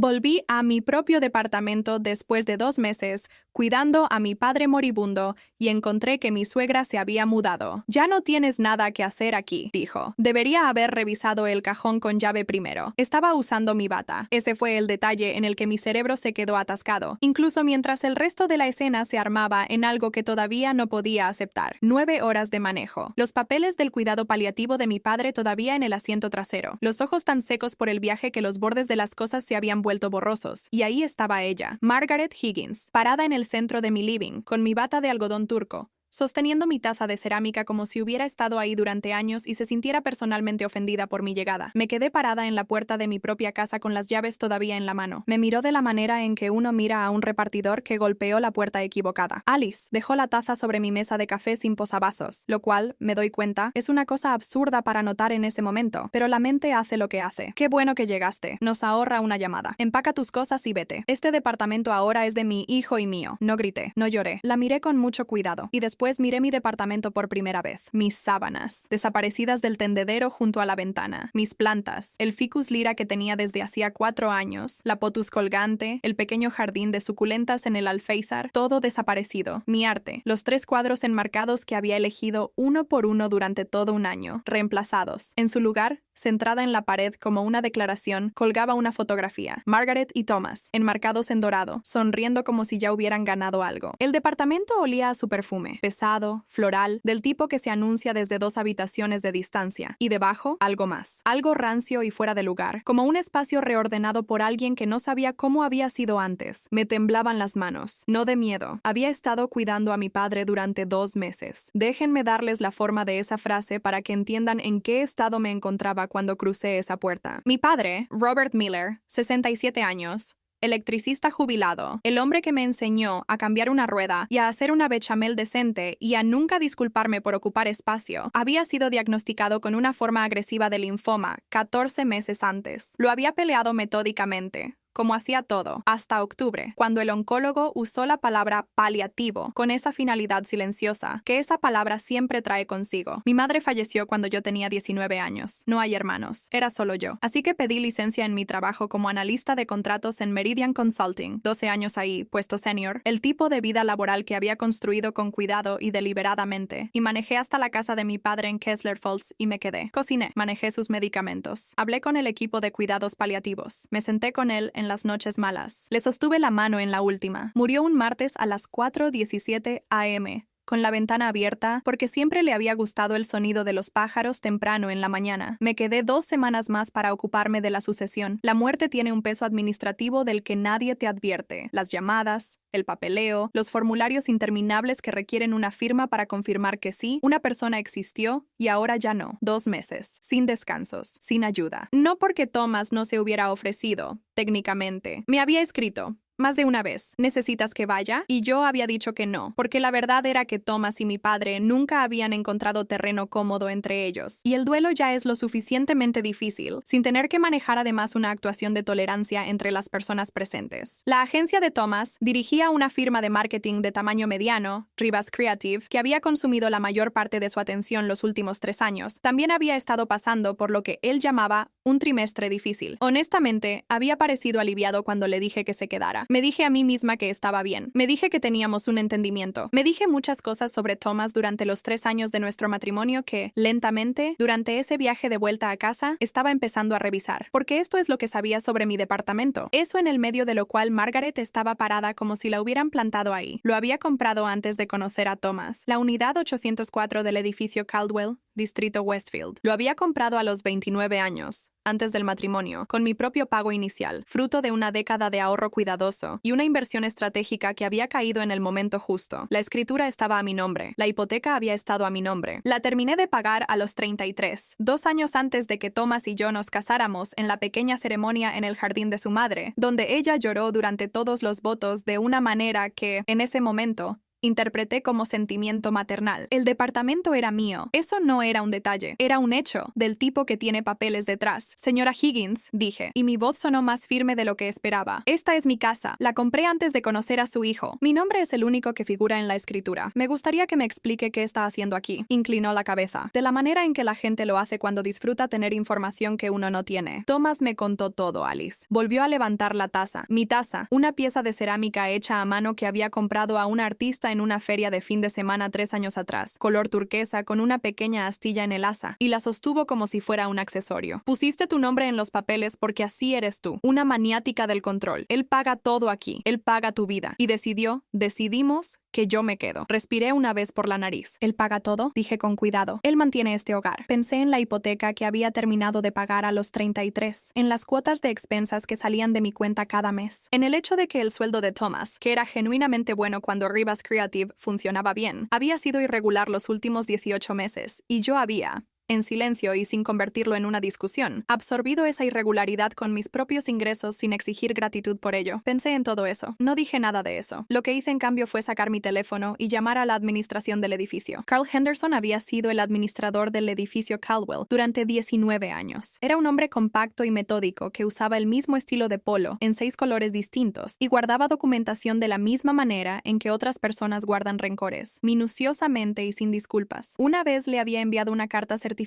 Volví a mi propio departamento después de 2 meses, cuidando a mi padre moribundo, y encontré que mi suegra se había mudado. «Ya no tienes nada que hacer aquí», dijo. Debería haber revisado el cajón con llave primero. Estaba usando mi bata. Ese fue el detalle en el que mi cerebro se quedó atascado, incluso mientras el resto de la escena se armaba en algo que todavía no podía aceptar. 9 horas de manejo. Los papeles del cuidado paliativo de mi padre todavía en el asiento trasero. Los ojos tan secos por el viaje que los bordes de las cosas se habían vuelto borrosos. Y ahí estaba ella, Margaret Higgins, parada en el centro de mi living, con mi bata de algodón turco, sosteniendo mi taza de cerámica como si hubiera estado ahí durante años y se sintiera personalmente ofendida por mi llegada. Me quedé parada en la puerta de mi propia casa con las llaves todavía en la mano. Me miró de la manera en que uno mira a un repartidor que golpeó la puerta equivocada. Alice dejó la taza sobre mi mesa de café sin posavasos, lo cual, me doy cuenta, es una cosa absurda para notar en ese momento, pero la mente hace lo que hace. Qué bueno que llegaste. Nos ahorra una llamada. Empaca tus cosas y vete. Este departamento ahora es de mi hijo y mío. No grité, no lloré. La miré con mucho cuidado y después miré mi departamento por primera vez. Mis sábanas, desaparecidas del tendedero junto a la ventana. Mis plantas, el ficus lira que tenía desde hacía 4 años, la potus colgante, el pequeño jardín de suculentas en el alféizar, todo desaparecido. Mi arte, los 3 cuadros enmarcados que había elegido uno por uno durante todo un año, reemplazados. En su lugar, centrada en la pared como una declaración, colgaba una fotografía. Margaret y Thomas, enmarcados en dorado, sonriendo como si ya hubieran ganado algo. El departamento olía a su perfume, pesado, floral, del tipo que se anuncia desde 2 habitaciones de distancia. Y debajo, algo más. Algo rancio y fuera de lugar, como un espacio reordenado por alguien que no sabía cómo había sido antes. Me temblaban las manos. No de miedo. Había estado cuidando a mi padre durante 2 meses. Déjenme darles la forma de esa frase para que entiendan en qué estado me encontraba cuando crucé esa puerta. Mi padre, Robert Miller, 67 años, electricista jubilado, el hombre que me enseñó a cambiar una rueda y a hacer una bechamel decente y a nunca disculparme por ocupar espacio, había sido diagnosticado con una forma agresiva de linfoma 14 meses antes. Lo había peleado metódicamente, como hacía todo, hasta octubre, cuando el oncólogo usó la palabra paliativo con esa finalidad silenciosa que esa palabra siempre trae consigo. Mi madre falleció cuando yo tenía 19 años. No hay hermanos, era solo yo. Así que pedí licencia en mi trabajo como analista de contratos en Meridian Consulting, 12 años ahí, puesto senior, el tipo de vida laboral que había construido con cuidado y deliberadamente, y manejé hasta la casa de mi padre en Kessler Falls y me quedé. Cociné, manejé sus medicamentos. Hablé con el equipo de cuidados paliativos. Me senté con él en las noches malas. Le sostuve la mano en la última. Murió un martes a las 4:17 a.m., con la ventana abierta, porque siempre le había gustado el sonido de los pájaros temprano en la mañana. Me quedé 2 semanas más para ocuparme de la sucesión. La muerte tiene un peso administrativo del que nadie te advierte. Las llamadas, el papeleo, los formularios interminables que requieren una firma para confirmar que sí, una persona existió y ahora ya no. 2 meses, sin descansos, sin ayuda. No porque Thomas no se hubiera ofrecido, técnicamente. Me había escrito más de una vez, ¿necesitas que vaya? Y yo había dicho que no, porque la verdad era que Thomas y mi padre nunca habían encontrado terreno cómodo entre ellos, y el duelo ya es lo suficientemente difícil, sin tener que manejar además una actuación de tolerancia entre las personas presentes. La agencia de Thomas dirigía una firma de marketing de tamaño mediano, Rivas Creative, que había consumido la mayor parte de su atención los últimos 3 años. También había estado pasando por lo que él llamaba un trimestre difícil. Honestamente, había parecido aliviado cuando le dije que se quedara. Me dije a mí misma que estaba bien. Me dije que teníamos un entendimiento. Me dije muchas cosas sobre Thomas durante los 3 años de nuestro matrimonio que, lentamente, durante ese viaje de vuelta a casa, estaba empezando a revisar. Porque esto es lo que sabía sobre mi departamento. Eso en el medio de lo cual Margaret estaba parada como si la hubieran plantado ahí. Lo había comprado antes de conocer a Thomas. La unidad 804 del edificio Caldwell, Distrito Westfield. Lo había comprado a los 29 años, antes del matrimonio, con mi propio pago inicial, fruto de una década de ahorro cuidadoso y una inversión estratégica que había caído en el momento justo. La escritura estaba a mi nombre. La hipoteca había estado a mi nombre. La terminé de pagar a los 33, 2 años antes de que Thomas y yo nos casáramos en la pequeña ceremonia en el jardín de su madre, donde ella lloró durante todos los votos de una manera que, en ese momento, interpreté como sentimiento maternal. El departamento era mío. Eso no era un detalle, era un hecho, del tipo que tiene papeles detrás. Señora Higgins, dije, y mi voz sonó más firme de lo que esperaba. Esta es mi casa. La compré antes de conocer a su hijo. Mi nombre es el único que figura en la escritura. Me gustaría que me explique qué está haciendo aquí. Inclinó la cabeza. De la manera en que la gente lo hace cuando disfruta tener información que uno no tiene. Thomas me contó todo, Alice. Volvió a levantar la taza. Mi taza, una pieza de cerámica hecha a mano que había comprado a un artista en una feria de fin de semana 3 años atrás. Color turquesa con una pequeña astilla en el asa. Y la sostuvo como si fuera un accesorio. Pusiste tu nombre en los papeles porque así eres tú. Una maniática del control. Él paga todo aquí. Él paga tu vida. Y decidimos que yo me quedo. Respiré una vez por la nariz. ¿Él paga todo? Dije con cuidado. Él mantiene este hogar. Pensé en la hipoteca que había terminado de pagar a los 33, en las cuotas de expensas que salían de mi cuenta cada mes, en el hecho de que el sueldo de Thomas, que era genuinamente bueno cuando Rivas Creative funcionaba bien, había sido irregular los últimos 18 meses, y yo había, en silencio y sin convertirlo en una discusión, absorbido esa irregularidad con mis propios ingresos sin exigir gratitud por ello. Pensé en todo eso. No dije nada de eso. Lo que hice en cambio fue sacar mi teléfono y llamar a la administración del edificio. Carl Henderson había sido el administrador del edificio Caldwell durante 19 años. Era un hombre compacto y metódico que usaba el mismo estilo de polo en 6 colores distintos y guardaba documentación de la misma manera en que otras personas guardan rencores, minuciosamente y sin disculpas. Una vez le había enviado una carta certificada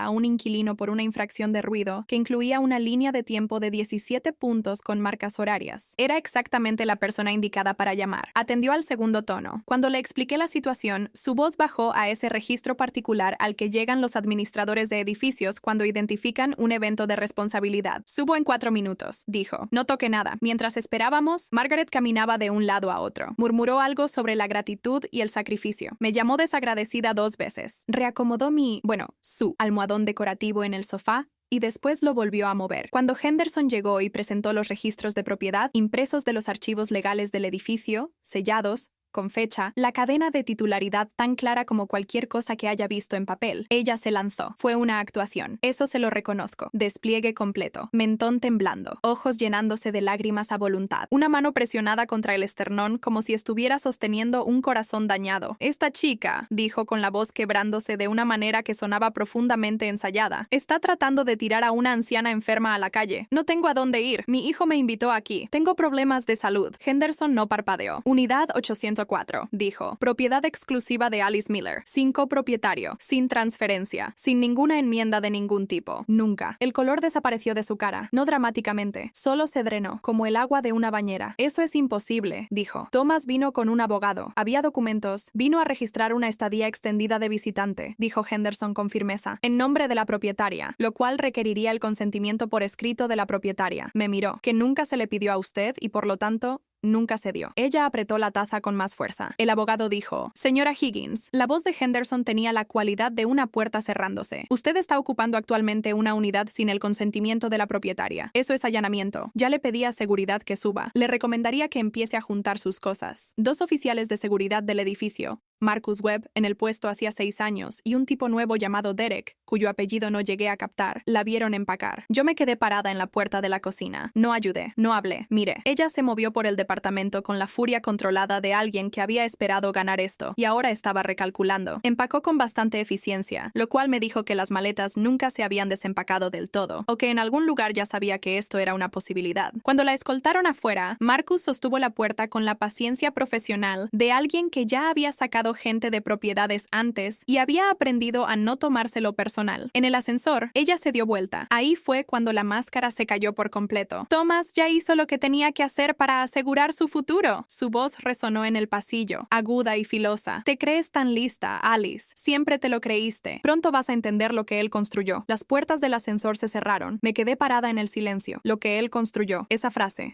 a un inquilino por una infracción de ruido que incluía una línea de tiempo de 17 puntos con marcas horarias. Era exactamente la persona indicada para llamar. Atendió al segundo tono. Cuando le expliqué la situación, su voz bajó a ese registro particular al que llegan los administradores de edificios cuando identifican un evento de responsabilidad. Subo en 4 minutos, dijo. No toqué nada. Mientras esperábamos, Margaret caminaba de un lado a otro. Murmuró algo sobre la gratitud y el sacrificio. Me llamó desagradecida 2 veces. Reacomodó su almohadón decorativo en el sofá y después lo volvió a mover. Cuando Henderson llegó y presentó los registros de propiedad, impresos de los archivos legales del edificio, sellados, con fecha, la cadena de titularidad tan clara como cualquier cosa que haya visto en papel. Ella se lanzó. Fue una actuación. Eso se lo reconozco. Despliegue completo. Mentón temblando. Ojos llenándose de lágrimas a voluntad. Una mano presionada contra el esternón como si estuviera sosteniendo un corazón dañado. Esta chica, dijo con la voz quebrándose de una manera que sonaba profundamente ensayada, está tratando de tirar a una anciana enferma a la calle. No tengo a dónde ir. Mi hijo me invitó aquí. Tengo problemas de salud. Henderson no parpadeó. Unidad 804, dijo. Propiedad exclusiva de Alice Miller. Sin copropietario. Sin transferencia. Sin ninguna enmienda de ningún tipo. Nunca. El color desapareció de su cara. No dramáticamente. Solo se drenó, como el agua de una bañera. Eso es imposible, dijo. Thomas vino con un abogado. Había documentos. Vino a registrar una estadía extendida de visitante, dijo Henderson con firmeza, en nombre de la propietaria, lo cual requeriría el consentimiento por escrito de la propietaria. Me miró. Que nunca se le pidió a usted y por lo tanto nunca se dio. Ella apretó la taza con más fuerza. El abogado dijo, señora Higgins, la voz de Henderson tenía la cualidad de una puerta cerrándose. Usted está ocupando actualmente una unidad sin el consentimiento de la propietaria. Eso es allanamiento. Ya le pedí a seguridad que suba. Le recomendaría que empiece a juntar sus cosas. 2 oficiales de seguridad del edificio, Marcus Webb, en el puesto hacía 6 años, y un tipo nuevo llamado Derek, cuyo apellido no llegué a captar, la vieron empacar. Yo me quedé parada en la puerta de la cocina. No ayudé, no hablé. Mire, ella se movió por el departamento con la furia controlada de alguien que había esperado ganar esto, y ahora estaba recalculando. Empacó con bastante eficiencia, lo cual me dijo que las maletas nunca se habían desempacado del todo, o que en algún lugar ya sabía que esto era una posibilidad. Cuando la escoltaron afuera, Marcus sostuvo la puerta con la paciencia profesional de alguien que ya había sacado gente de propiedades antes y había aprendido a no tomárselo personal. En el ascensor, ella se dio vuelta. Ahí fue cuando la máscara se cayó por completo. Thomas ya hizo lo que tenía que hacer para asegurar su futuro. Su voz resonó en el pasillo, aguda y filosa. Te crees tan lista, Alice. Siempre te lo creíste. Pronto vas a entender lo que él construyó. Las puertas del ascensor se cerraron. Me quedé parada en el silencio. Lo que él construyó. Esa frase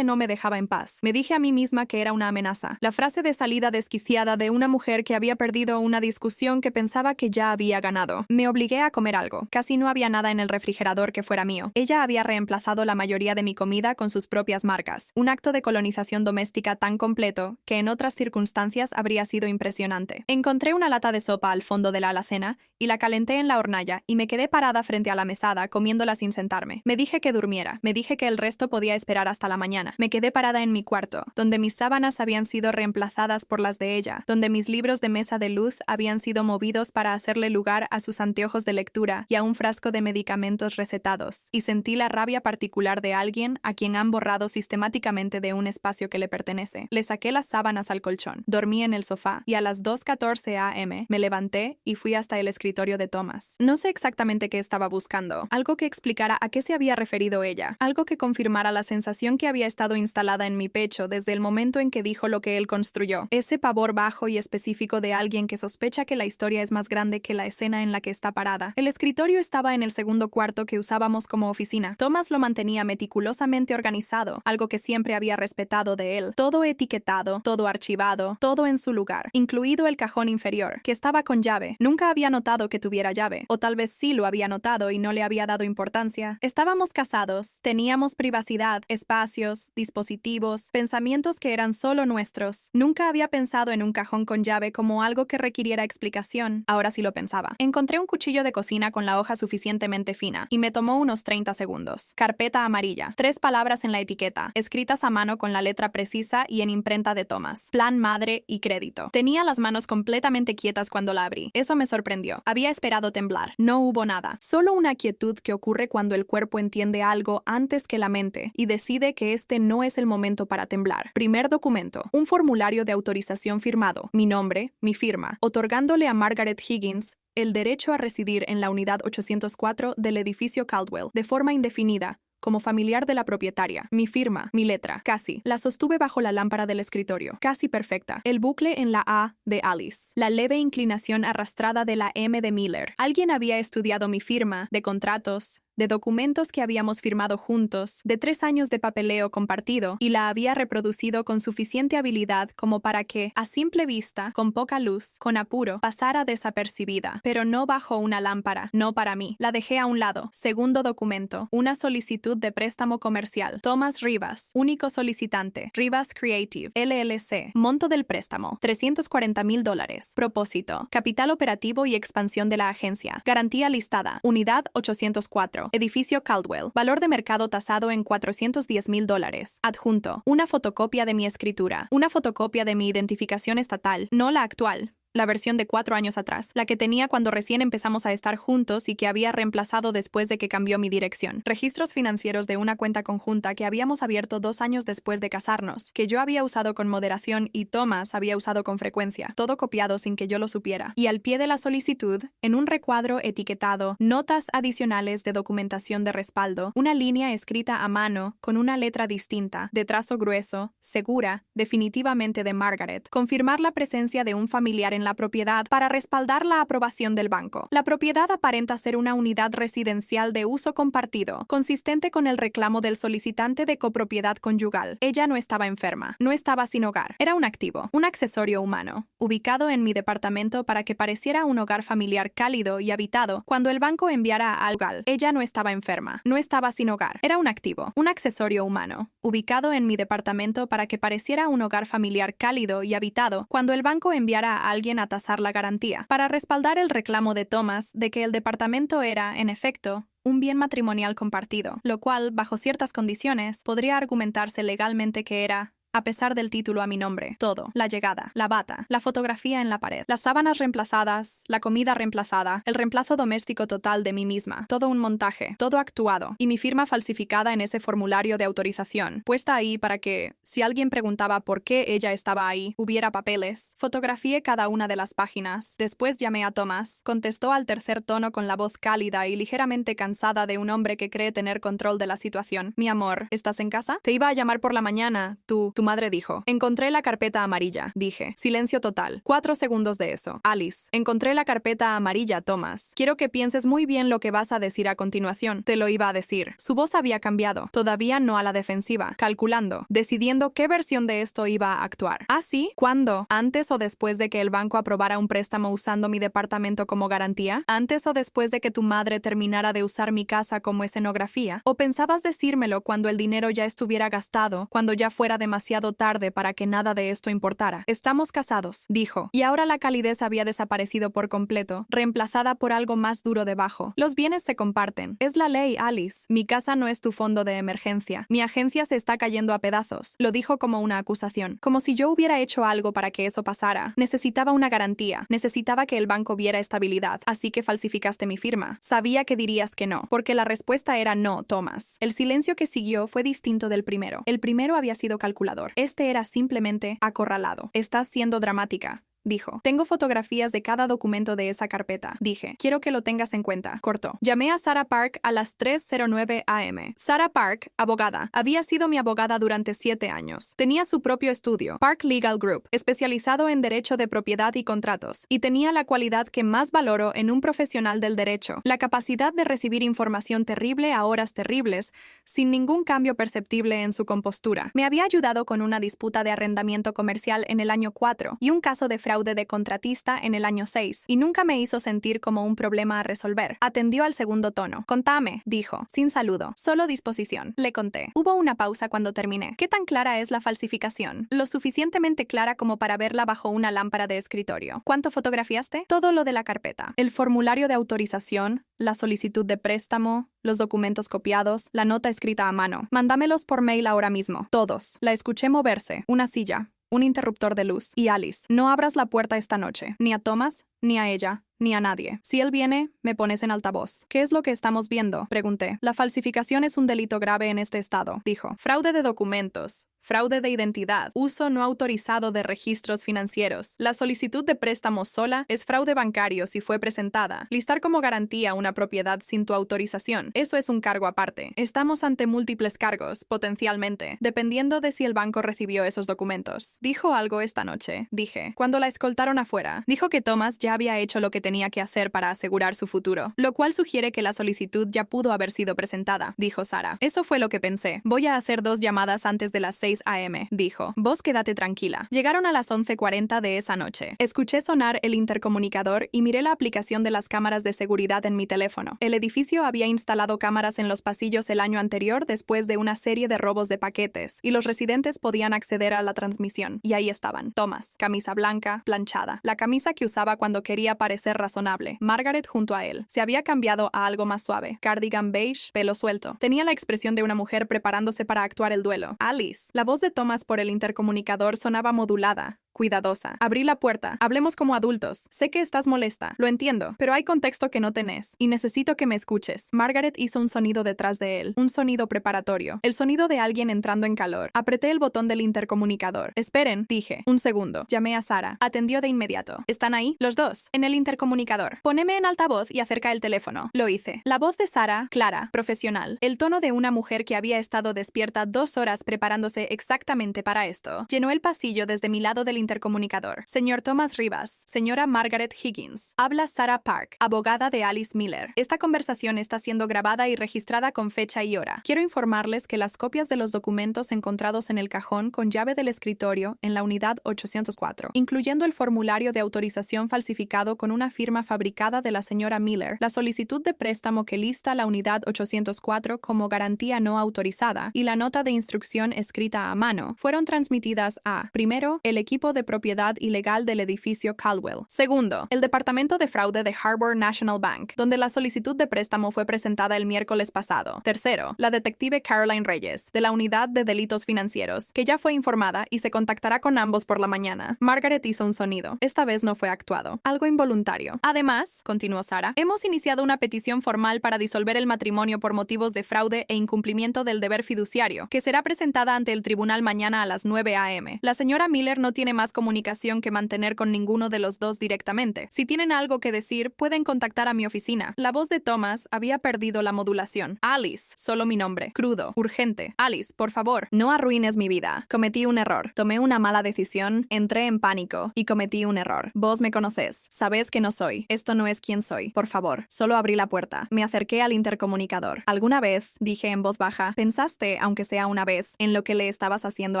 no me dejaba en paz. Me dije a mí misma que era una amenaza. La frase de salida desquiciada de una mujer que había perdido una discusión que pensaba que ya había ganado. Me obligué a comer algo. Casi no había nada en el refrigerador que fuera mío. Ella había reemplazado la mayoría de mi comida con sus propias marcas. Un acto de colonización doméstica tan completo que en otras circunstancias habría sido impresionante. Encontré una lata de sopa al fondo de la alacena y la calenté en la hornalla y me quedé parada frente a la mesada comiéndola sin sentarme. Me dije que durmiera. Me dije que el resto podía esperar hasta la mañana. Me quedé parada en mi cuarto, donde mis sábanas habían sido reemplazadas por las de ella, donde mis libros de mesa de luz habían sido movidos para hacerle lugar a sus anteojos de lectura y a un frasco de medicamentos recetados, y sentí la rabia particular de alguien a quien han borrado sistemáticamente de un espacio que le pertenece. Le saqué las sábanas al colchón, dormí en el sofá y a las 2:14 a.m. me levanté y fui hasta el escritorio de Thomas. No sé exactamente qué estaba buscando, algo que explicara a qué se había referido ella, algo que confirmara la sensación que había estado instalada en mi pecho desde el momento en que dijo lo que él construyó, ese pavor bajo y específico de alguien que sospecha que la historia es más grande que la escena en la que está parada. El escritorio estaba en el segundo cuarto que usábamos como oficina. Thomas lo mantenía meticulosamente organizado, algo que siempre había respetado de él, todo etiquetado, todo archivado, todo en su lugar, incluido el cajón inferior, que estaba con llave. Nunca había notado que tuviera llave, o tal vez sí lo había notado y no le había dado importancia. Estábamos casados, teníamos privacidad, espacios, dispositivos, pensamientos que eran solo nuestros. Nunca había pensado en un cajón con llave como algo que requiriera explicación. Ahora sí lo pensaba. Encontré un cuchillo de cocina con la hoja suficientemente fina y me tomó unos 30 segundos. Carpeta amarilla. 3 palabras en la etiqueta, escritas a mano con la letra precisa y en imprenta de Thomas. Plan madre y crédito. Tenía las manos completamente quietas cuando la abrí. Eso me sorprendió. Había esperado temblar. No hubo nada. Solo una quietud que ocurre cuando el cuerpo entiende algo antes que la mente y decide que este no es el momento para temblar. Primer documento. Un formulario de autorización firmado. Mi nombre, mi firma, otorgándole a Margaret Higgins el derecho a residir en la unidad 804 del edificio Caldwell, de forma indefinida, como familiar de la propietaria. Mi firma, mi letra, casi. La sostuve bajo la lámpara del escritorio. Casi perfecta. El bucle en la A de Alice. La leve inclinación arrastrada de la M de Miller. Alguien había estudiado mi firma, de contratos, de documentos que habíamos firmado juntos, de 3 años de papeleo compartido, y la había reproducido con suficiente habilidad como para que, a simple vista, con poca luz, con apuro, pasara desapercibida, pero no bajo una lámpara, no para mí. La dejé a un lado. Segundo documento. Una solicitud de préstamo comercial. Thomas Rivas, único solicitante. Rivas Creative, LLC. Monto del préstamo, $340,000. Propósito. Capital operativo y expansión de la agencia. Garantía listada. Unidad 804. Edificio Caldwell. Valor de mercado tasado en $410,000. Adjunto. Una fotocopia de mi escritura. Una fotocopia de mi identificación estatal, no la actual. La versión de 4 años atrás, la que tenía cuando recién empezamos a estar juntos y que había reemplazado después de que cambió mi dirección. Registros financieros de una cuenta conjunta que habíamos abierto 2 años después de casarnos, que yo había usado con moderación y Thomas había usado con frecuencia, todo copiado sin que yo lo supiera. Y al pie de la solicitud, en un recuadro etiquetado, notas adicionales de documentación de respaldo, una línea escrita a mano con una letra distinta, de trazo grueso, segura, definitivamente de Margaret, confirmar la presencia de un familiar en la propiedad para respaldar la aprobación del banco. La propiedad aparenta ser una unidad residencial de uso compartido, consistente con el reclamo del solicitante de copropiedad conyugal. Ella no estaba enferma, no estaba sin hogar. Era un activo, un accesorio humano, ubicado en mi departamento para que pareciera un hogar familiar cálido y habitado cuando el banco enviara al hogar. Ella no estaba enferma, no estaba sin hogar. Era un activo, un accesorio humano, ubicado en mi departamento para que pareciera un hogar familiar cálido y habitado cuando el banco enviara a alguien a tasar la garantía, para respaldar el reclamo de Thomas de que el departamento era, en efecto, un bien matrimonial compartido, lo cual, bajo ciertas condiciones, podría argumentarse legalmente que era, a pesar del título a mi nombre, todo, la llegada, la bata, la fotografía en la pared, las sábanas reemplazadas, la comida reemplazada, el reemplazo doméstico total de mí misma, todo un montaje, todo actuado, y mi firma falsificada en ese formulario de autorización, puesta ahí para que, si alguien preguntaba por qué ella estaba ahí, hubiera papeles. Fotografié cada una de las páginas. Después llamé a Thomas. Contestó al tercer tono con la voz cálida y ligeramente cansada de un hombre que cree tener control de la situación. Mi amor, ¿estás en casa? Te iba a llamar por la mañana. Tu Tu madre dijo. Encontré la carpeta amarilla, dije. Silencio total. 4 segundos de eso. Alice. Encontré la carpeta amarilla, Thomas. Quiero que pienses muy bien lo que vas a decir a continuación. Te lo iba a decir. Su voz había cambiado. Todavía no a la defensiva. Calculando. Decidiendo qué versión de esto iba a actuar. ¿Ah, sí? ¿Cuándo? ¿Antes o después de que el banco aprobara un préstamo usando mi departamento como garantía? ¿Antes o después de que tu madre terminara de usar mi casa como escenografía? ¿O pensabas decírmelo cuando el dinero ya estuviera gastado, cuando ya fuera demasiado tarde para que nada de esto importara? Estamos casados, dijo, y ahora la calidez había desaparecido por completo, reemplazada por algo más duro debajo. Los bienes se comparten. Es la ley, Alice. Mi casa no es tu fondo de emergencia. Mi agencia se está cayendo a pedazos. Lo dijo como una acusación. Como si yo hubiera hecho algo para que eso pasara. Necesitaba una garantía. Necesitaba que el banco viera estabilidad. Así que falsificaste mi firma. Sabía que dirías que no, porque la respuesta era no, Thomas. El silencio que siguió fue distinto del primero. El primero había sido calculador. Este era simplemente acorralado. Estás siendo dramática, dijo. Tengo fotografías de cada documento de esa carpeta. Dije, quiero que lo tengas en cuenta. Cortó. Llamé a Sarah Park a las 3:09 am. Sarah Park, abogada. Había sido mi abogada durante 7 años. Tenía su propio estudio, Park Legal Group, especializado en derecho de propiedad y contratos, y tenía la cualidad que más valoro en un profesional del derecho, la capacidad de recibir información terrible a horas terribles, sin ningún cambio perceptible en su compostura. Me había ayudado con una disputa de arrendamiento comercial en el año 4 y un caso de fraude de contratista en el año 6, y nunca me hizo sentir como un problema a resolver. Atendió al segundo tono. Contame, dijo, sin saludo, solo disposición. Le conté. Hubo una pausa cuando terminé. ¿Qué tan clara es la falsificación? Lo suficientemente clara como para verla bajo una lámpara de escritorio. ¿Cuánto fotografiaste? Todo lo de la carpeta. El formulario de autorización, la solicitud de préstamo, los documentos copiados, la nota escrita a mano. Mándamelos por mail ahora mismo. Todos. La escuché moverse. Una silla. Un interruptor de luz. Y Alice, no abras la puerta esta noche. Ni a Thomas, ni a ella, ni a nadie. Si él viene, me pones en altavoz. ¿Qué es lo que estamos viendo? Pregunté. La falsificación es un delito grave en este estado, dijo. Fraude de documentos. Fraude de identidad, uso no autorizado de registros financieros. La solicitud de préstamo sola es fraude bancario si fue presentada. Listar como garantía una propiedad sin tu autorización. Eso es un cargo aparte. Estamos ante múltiples cargos, potencialmente, dependiendo de si el banco recibió esos documentos. Dijo algo esta noche, dije, cuando la escoltaron afuera. Dijo que Thomas ya había hecho lo que tenía que hacer para asegurar su futuro, lo cual sugiere que la solicitud ya pudo haber sido presentada, dijo Sarah. Eso fue lo que pensé. Voy a hacer 2 llamadas antes de las 6 am, dijo. Vos quédate tranquila. Llegaron a las 11:40 de esa noche. Escuché sonar el intercomunicador y miré la aplicación de las cámaras de seguridad en mi teléfono. El edificio había instalado cámaras en los pasillos el año anterior después de una serie de robos de paquetes, y los residentes podían acceder a la transmisión. Y ahí estaban. Thomas, camisa blanca, planchada. La camisa que usaba cuando quería parecer razonable. Margaret junto a él. Se había cambiado a algo más suave. Cardigan beige, pelo suelto. Tenía la expresión de una mujer preparándose para actuar el duelo. Alice. La voz de Thomas por el intercomunicador sonaba modulada, cuidadosa. Abrí la puerta. Hablemos como adultos. Sé que estás molesta. Lo entiendo, pero hay contexto que no tenés, y necesito que me escuches. Margaret hizo un sonido detrás de él. Un sonido preparatorio. El sonido de alguien entrando en calor. Apreté el botón del intercomunicador. Esperen, dije. Un segundo. Llamé a Sarah. Atendió de inmediato. ¿Están ahí? Los dos. En el intercomunicador. Poneme en altavoz y acerca el teléfono. Lo hice. La voz de Sarah, clara, profesional. El tono de una mujer que había estado despierta 2 horas preparándose exactamente para esto. Llenó el pasillo desde mi lado del intercomunicador. Señor Thomas Rivas, señora Margaret Higgins. Habla Sarah Park, abogada de Alice Miller. Esta conversación está siendo grabada y registrada con fecha y hora. Quiero informarles que las copias de los documentos encontrados en el cajón con llave del escritorio en la unidad 804, incluyendo el formulario de autorización falsificado con una firma fabricada de la señora Miller, la solicitud de préstamo que lista la unidad 804 como garantía no autorizada y la nota de instrucción escrita a mano, fueron transmitidas a, primero, el equipo de propiedad ilegal del edificio Caldwell. Segundo, el departamento de fraude de Harbor National Bank, donde la solicitud de préstamo fue presentada el miércoles pasado. Tercero, la detective Caroline Reyes, de la unidad de delitos financieros, que ya fue informada y se contactará con ambos por la mañana. Margaret hizo un sonido. Esta vez no fue actuado. Algo involuntario. Además, continuó Sarah, hemos iniciado una petición formal para disolver el matrimonio por motivos de fraude e incumplimiento del deber fiduciario, que será presentada ante el tribunal mañana a las 9 am. La señora Miller no tiene más más comunicación que mantener con ninguno de los dos directamente. Si tienen algo que decir, pueden contactar a mi oficina. La voz de Thomas había perdido la modulación. Alice, solo mi nombre. Crudo, urgente. Alice, por favor, no arruines mi vida. Cometí un error. Tomé una mala decisión, entré en pánico y cometí un error. Vos me conocés. Sabés que no soy. Esto no es quien soy. Por favor, solo abrí la puerta. Me acerqué al intercomunicador. ¿Alguna vez, dije en voz baja, pensaste, aunque sea una vez, en lo que le estabas haciendo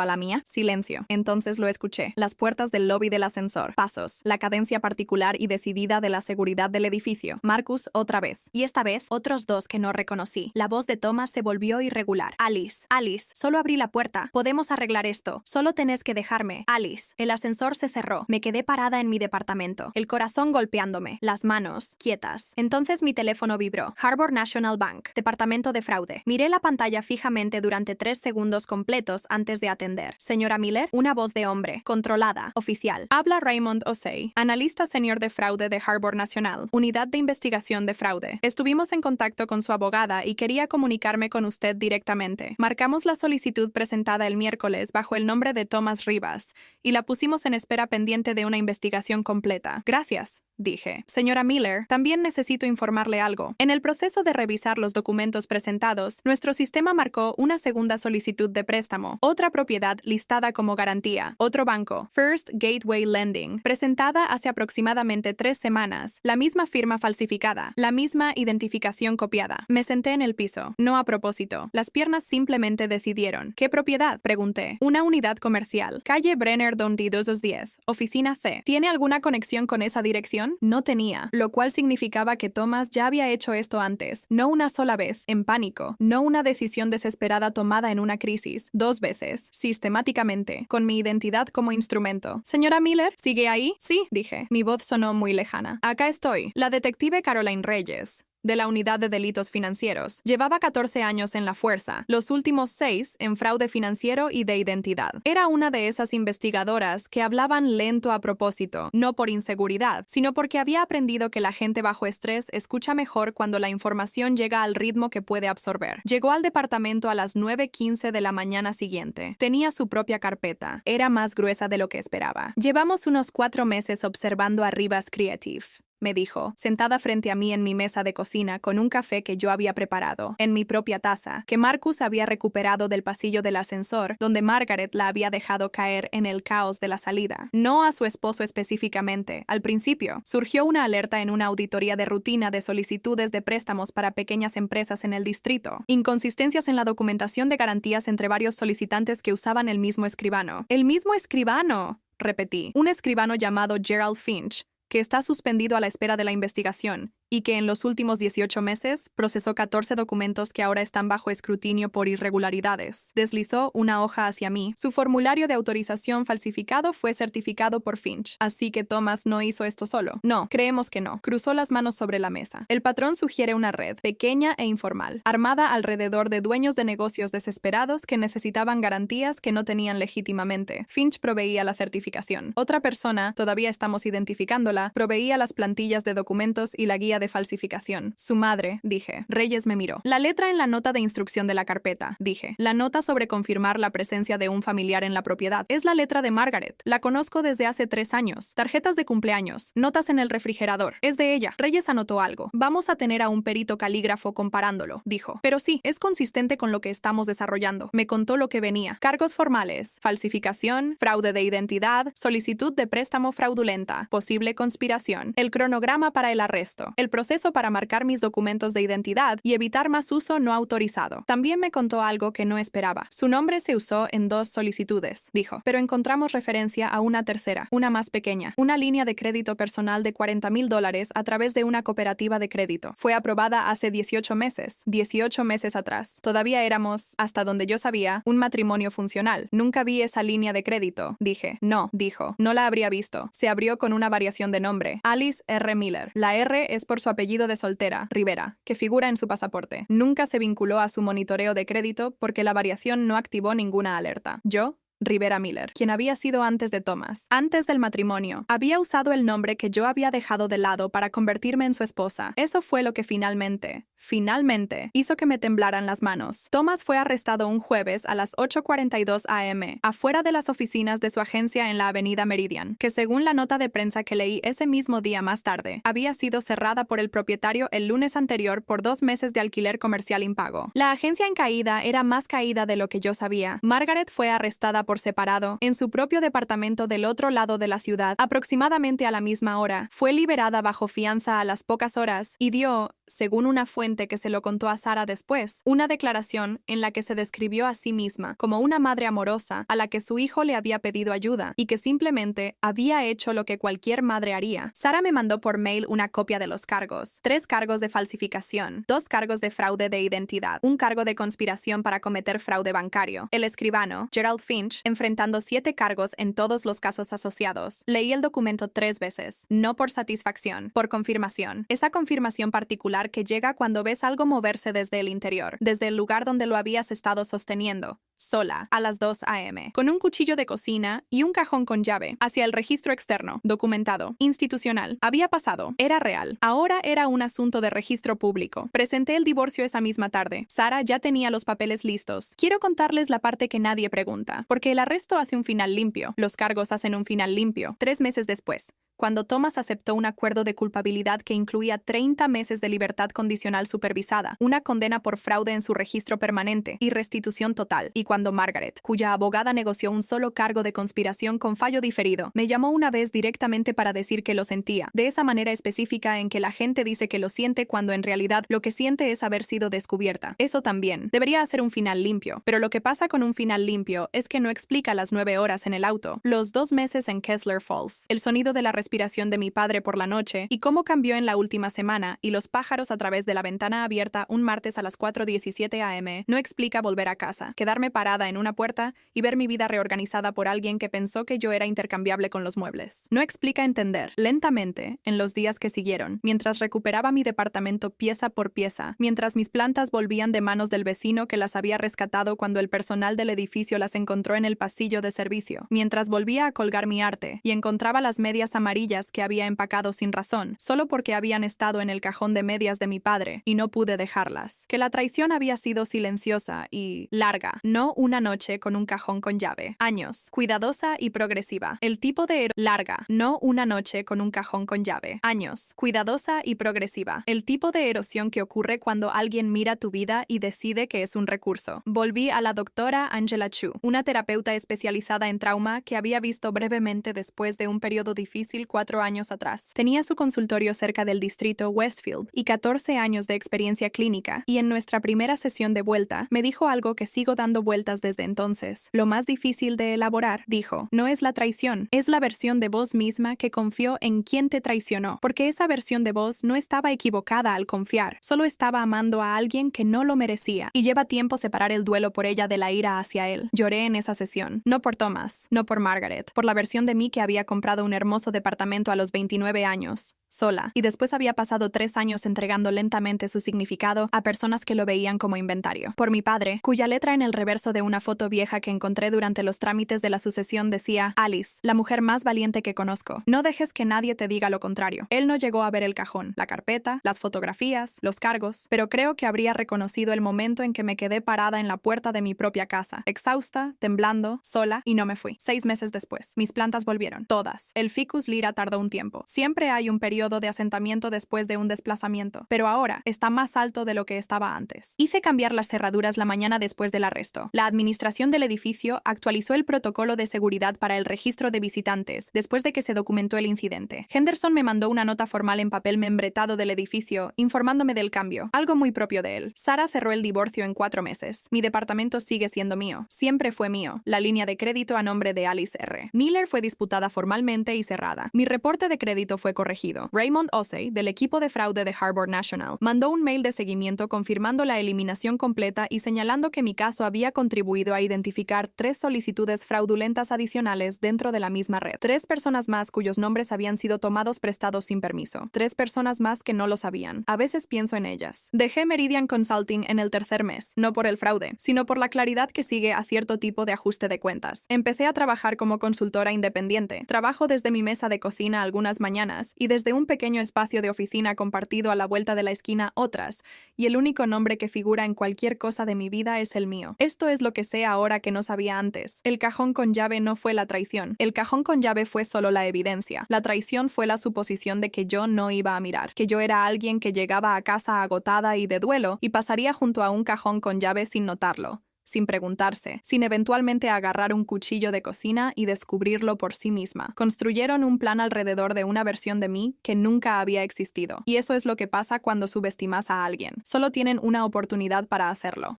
a la mía? Silencio. Entonces lo escuché. Las puertas del lobby del ascensor. Pasos. La cadencia particular y decidida de la seguridad del edificio. Marcus otra vez. Y esta vez, otros dos que no reconocí. La voz de Thomas se volvió irregular. Alice. Alice, solo abrí la puerta. Podemos arreglar esto. Solo tenés que dejarme. Alice. El ascensor se cerró. Me quedé parada en mi departamento. El corazón golpeándome. Las manos quietas. Entonces mi teléfono vibró. Harbor National Bank. Departamento de fraude. Miré la pantalla fijamente durante 3 segundos completos antes de atender. Señora Miller, una voz de hombre. Controlada. Oficial. Habla Raymond Osei, analista senior de fraude de Harbor National. Unidad de investigación de fraude. Estuvimos en contacto con su abogada y quería comunicarme con usted directamente. Marcamos la solicitud presentada el miércoles bajo el nombre de Thomas Rivas y la pusimos en espera pendiente de una investigación completa. Gracias, dije. Señora Miller, también necesito informarle algo. En el proceso de revisar los documentos presentados, nuestro sistema marcó una segunda solicitud de préstamo, otra propiedad listada como garantía, otro banco, First Gateway Lending, presentada hace aproximadamente 3 semanas, la misma firma falsificada, la misma identificación copiada. Me senté en el piso, no a propósito. Las piernas simplemente decidieron. ¿Qué propiedad? Pregunté. Una unidad comercial, calle Brenner Dondi 210, oficina C. ¿Tiene alguna conexión con esa dirección? No tenía, lo cual significaba que Thomas ya había hecho esto antes, no una sola vez, en pánico, no una decisión desesperada tomada en una crisis, 2 veces, sistemáticamente, con mi identidad como instrumento. Señora Miller, ¿sigue ahí? Sí, dije. Mi voz sonó muy lejana. Acá estoy, la detective Caroline Reyes, de la Unidad de Delitos Financieros. Llevaba 14 años en la fuerza, los últimos 6 en fraude financiero y de identidad. Era una de esas investigadoras que hablaban lento a propósito, no por inseguridad, sino porque había aprendido que la gente bajo estrés escucha mejor cuando la información llega al ritmo que puede absorber. Llegó al departamento a las 9:15 de la mañana siguiente. Tenía su propia carpeta. Era más gruesa de lo que esperaba. Llevamos unos 4 meses observando a Rivas Creative, me dijo, sentada frente a mí en mi mesa de cocina con un café que yo había preparado, en mi propia taza, que Marcus había recuperado del pasillo del ascensor, donde Margaret la había dejado caer en el caos de la salida. No a su esposo específicamente. Al principio, surgió una alerta en una auditoría de rutina de solicitudes de préstamos para pequeñas empresas en el distrito. Inconsistencias en la documentación de garantías entre varios solicitantes que usaban el mismo escribano. ¡El mismo escribano!, repetí. Un escribano llamado Gerald Finch, que está suspendido a la espera de la investigación y que en los últimos 18 meses procesó 14 documentos que ahora están bajo escrutinio por irregularidades. Deslizó una hoja hacia mí. Su formulario de autorización falsificado fue certificado por Finch. Así que Thomas no hizo esto solo. No, creemos que no. Cruzó las manos sobre la mesa. El patrón sugiere una red, pequeña e informal, armada alrededor de dueños de negocios desesperados que necesitaban garantías que no tenían legítimamente. Finch proveía la certificación. Otra persona, todavía estamos identificándola, proveía las plantillas de documentos y la guía de falsificación. Su madre, dije. Reyes me miró. La letra en la nota de instrucción de la carpeta, dije. La nota sobre confirmar la presencia de un familiar en la propiedad. Es la letra de Margaret. La conozco desde hace 3 años. Tarjetas de cumpleaños. Notas en el refrigerador. Es de ella. Reyes anotó algo. Vamos a tener a un perito calígrafo comparándolo, dijo. Pero sí, es consistente con lo que estamos desarrollando. Me contó lo que venía. Cargos formales. Falsificación, fraude de identidad, solicitud de préstamo fraudulenta, posible conspiración. El cronograma para el arresto. El proceso para marcar mis documentos de identidad y evitar más uso no autorizado. También me contó algo que no esperaba. Su nombre se usó en 2 solicitudes, dijo, pero encontramos referencia a una tercera, una más pequeña, una línea de crédito personal de $40,000 a través de una cooperativa de crédito. Fue aprobada hace 18 meses atrás. Todavía éramos, hasta donde yo sabía, un matrimonio funcional. Nunca vi esa línea de crédito, dije. No, dijo, no la habría visto. Se abrió con una variación de nombre, Alice R. Miller. La R es por su apellido de soltera, Rivera, que figura en su pasaporte. Nunca se vinculó a su monitoreo de crédito porque la variación no activó ninguna alerta. Yo, Rivera Miller, quien había sido antes de Thomas. Antes del matrimonio, había usado el nombre que yo había dejado de lado para convertirme en su esposa. Eso fue lo que finalmente finalmente, hizo que me temblaran las manos. Thomas fue arrestado un jueves a las 8:42 a.m., afuera de las oficinas de su agencia en la avenida Meridian, que según la nota de prensa que leí ese mismo día más tarde, había sido cerrada por el propietario el lunes anterior por 2 meses de alquiler comercial impago. La agencia en caída era más caída de lo que yo sabía. Margaret fue arrestada por separado, en su propio departamento del otro lado de la ciudad, aproximadamente a la misma hora. Fue liberada bajo fianza a las pocas horas y dio, según una fuente que se lo contó a Sarah después, una declaración en la que se describió a sí misma como una madre amorosa a la que su hijo le había pedido ayuda y que simplemente había hecho lo que cualquier madre haría. Sarah me mandó por mail una copia de los cargos: 3 cargos de falsificación, 2 cargos de fraude de identidad, un cargo de conspiración para cometer fraude bancario. El escribano, Gerald Finch, enfrentando 7 cargos en todos los casos asociados. Leí el documento 3 veces, no por satisfacción, por confirmación. Esa confirmación particular que llega cuando ves algo moverse desde el interior, desde el lugar donde lo habías estado sosteniendo, sola, a las 2 a.m., con un cuchillo de cocina y un cajón con llave, hacia el registro externo, documentado, institucional. Había pasado, era real. Ahora era un asunto de registro público. Presenté el divorcio esa misma tarde. Sarah ya tenía los papeles listos. Quiero contarles la parte que nadie pregunta, porque el arresto hace un final limpio, los cargos hacen un final limpio. 3 meses después, cuando Thomas aceptó un acuerdo de culpabilidad que incluía 30 meses de libertad condicional supervisada, una condena por fraude en su registro permanente y restitución total, y cuando Margaret, cuya abogada negoció un solo cargo de conspiración con fallo diferido, me llamó una vez directamente para decir que lo sentía, de esa manera específica en que la gente dice que lo siente cuando en realidad lo que siente es haber sido descubierta. Eso también debería hacer un final limpio, pero lo que pasa con un final limpio es que no explica las 9 horas en el auto, los 2 meses en Kessler Falls, el sonido de la respiración de mi padre por la noche y cómo cambió en la última semana, y los pájaros a través de la ventana abierta un martes a las 4:17 a.m. no explica volver a casa, quedarme parada en una puerta y ver mi vida reorganizada por alguien que pensó que yo era intercambiable con los muebles. No explica entender, lentamente, en los días que siguieron, mientras recuperaba mi departamento pieza por pieza, mientras mis plantas volvían de manos del vecino que las había rescatado cuando el personal del edificio las encontró en el pasillo de servicio, mientras volvía a colgar mi arte y encontraba las medias amarillas que había empacado sin razón, solo porque habían estado en el cajón de medias de mi padre, y no pude dejarlas. Que la traición había sido silenciosa y larga, no una noche con un cajón con llave. Años, cuidadosa y progresiva. El tipo de larga, no una noche con un cajón con llave. Años, cuidadosa y progresiva. El tipo de erosión que ocurre cuando alguien mira tu vida y decide que es un recurso. Volví a la doctora Angela Chu, una terapeuta especializada en trauma que había visto brevemente después de un periodo difícil 4 años atrás. Tenía su consultorio cerca del distrito Westfield y 14 años de experiencia clínica, y en nuestra primera sesión de vuelta me dijo algo que sigo dando vueltas desde entonces. Lo más difícil de elaborar, dijo, no es la traición, es la versión de vos misma que confió en quien te traicionó, porque esa versión de vos no estaba equivocada al confiar, solo estaba amando a alguien que no lo merecía, y lleva tiempo separar el duelo por ella de la ira hacia él. Lloré en esa sesión, no por Thomas, no por Margaret, por la versión de mí que había comprado un hermoso departamento a los 29 años, sola, y después había pasado 3 años entregando lentamente su significado a personas que lo veían como inventario. Por mi padre, cuya letra en el reverso de una foto vieja que encontré durante los trámites de la sucesión decía: Alice, la mujer más valiente que conozco. No dejes que nadie te diga lo contrario. Él no llegó a ver el cajón, la carpeta, las fotografías, los cargos, pero creo que habría reconocido el momento en que me quedé parada en la puerta de mi propia casa, exhausta, temblando, sola, y no me fui. 6 meses después, mis plantas volvieron, todas. El ficus lira tardó un tiempo. Siempre hay un periodo de asentamiento después de un desplazamiento, pero ahora está más alto de lo que estaba antes. Hice cambiar las cerraduras la mañana después del arresto. La administración del edificio actualizó el protocolo de seguridad para el registro de visitantes después de que se documentó el incidente. Henderson me mandó una nota formal en papel membretado del edificio informándome del cambio, algo muy propio de él. Sarah cerró el divorcio en 4 meses. Mi departamento sigue siendo mío. Siempre fue mío. La línea de crédito a nombre de Alice R. Miller fue disputada formalmente y cerrada. Mi reporte de crédito fue corregido. Raymond Osei, del equipo de fraude de Harbor National, mandó un mail de seguimiento confirmando la eliminación completa y señalando que mi caso había contribuido a identificar 3 solicitudes fraudulentas adicionales dentro de la misma red. 3 personas más cuyos nombres habían sido tomados prestados sin permiso. 3 personas más que no lo sabían. A veces pienso en ellas. Dejé Meridian Consulting en el 3er mes, no por el fraude, sino por la claridad que sigue a cierto tipo de ajuste de cuentas. Empecé a trabajar como consultora independiente. Trabajo desde mi mesa de cocina algunas mañanas y desde un un pequeño espacio de oficina compartido a la vuelta de la esquina otras, y el único nombre que figura en cualquier cosa de mi vida es el mío. Esto es lo que sé ahora que no sabía antes. El cajón con llave no fue la traición. El cajón con llave fue solo la evidencia. La traición fue la suposición de que yo no iba a mirar, que yo era alguien que llegaba a casa agotada y de duelo y pasaría junto a un cajón con llave sin notarlo, sin preguntarse, sin eventualmente agarrar un cuchillo de cocina y descubrirlo por sí misma. Construyeron un plan alrededor de una versión de mí que nunca había existido. Y eso es lo que pasa cuando subestimas a alguien. Solo tienen una oportunidad para hacerlo.